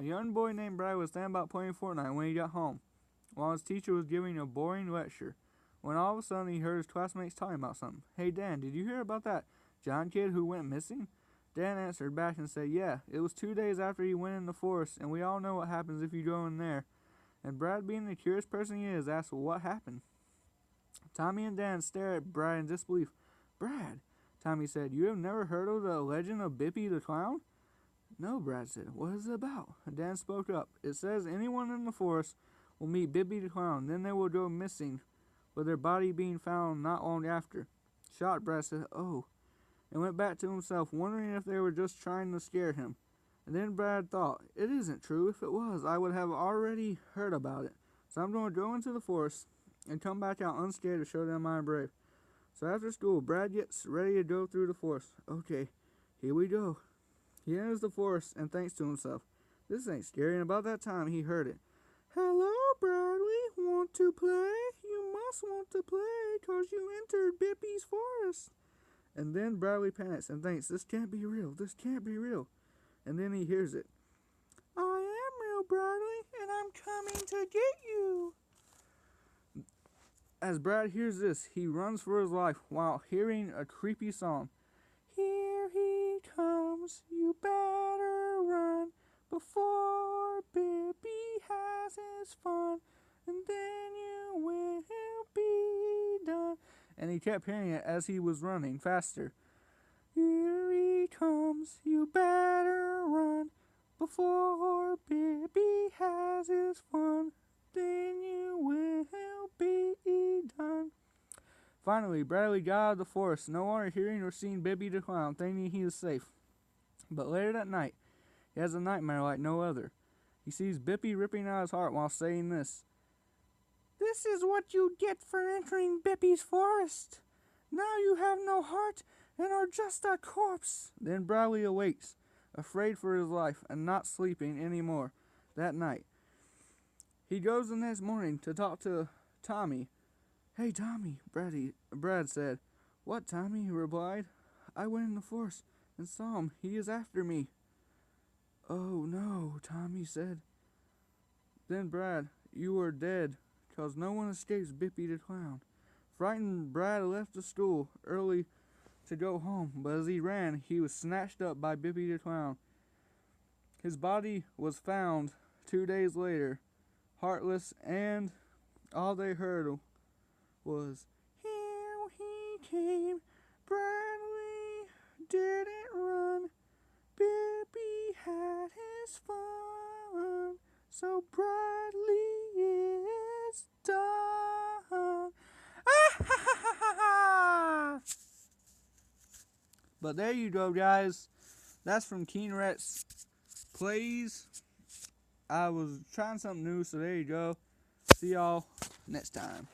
A young boy named Brad was thinking about playing Fortnite when he got home, while his teacher was giving a boring lecture, when all of a sudden he heard his classmates talking about something. "Hey Dan, did you hear about that John kid who went missing?" Dan answered back and said, "Yeah, it was 2 days after he went in the forest, and we all know what happens if you go in there." And Brad, being the curious person he is, asked, "Well, what happened?" Tommy and Dan stared at Brad in disbelief. "Brad," Tommy said, "you have never heard of the legend of Bippi the Clown?" "No," Brad said. "What is it about?" Dan spoke up. "It says anyone in the forest will meet Bippi the Clown, then they will go missing, with their body being found not long after." Shocked, Brad said, "Oh," and went back to himself, wondering if they were just trying to scare him. And then Brad thought, "It isn't true. If it was, I would have already heard about it. So I'm going to go into the forest and come back out unscared to show them I'm brave." So after school, Brad gets ready to go through the forest. "Okay, here we go." He enters the forest and thinks to himself, "This ain't scary." And about that time, he heard it. "Hello, Bradley. Want to play? You must want to play, 'cause you entered Bippi's forest." And then Bradley panics and thinks, "This can't be real. This can't be real." And then he hears it. "I am real, Bradley, and I'm coming to get you." As Brad hears this, he runs for his life while hearing a creepy song. "Here he comes, you better run, before Bippi has his fun, and then you will be done." And he kept hearing it as he was running faster. "Here he comes, you better run, before Bippi has his fun, then you will be done." Finally, Bradley got out of the forest, no longer hearing or seeing Bippi the Clown, thinking he was safe. But later that night, he has a nightmare like no other. He sees Bippi ripping out his heart while saying this: "This is what you get for entering Bippi's forest. Now you have no heart and are just a corpse." Then Bradley awakes, afraid for his life and not sleeping any more that night. He goes the next morning to talk to Tommy. "Hey, Tommy," Brad said. "What, Tommy?" he replied. "I went in the forest and saw him. He is after me." "Oh, no," Tommy said. "Then, Brad, you are dead, 'cause no one escapes Bippi the Clown." Frightened, Brad left the school early to go home, but as he ran, he was snatched up by Bippi the Clown. His body was found 2 days later, heartless, and all they heard was, "Here he came, Bradley didn't run, Bippi had his fun, so Bradley is done." But there you go, guys. That's from King Rex Plays. I was trying something new, so there you go. See y'all next time.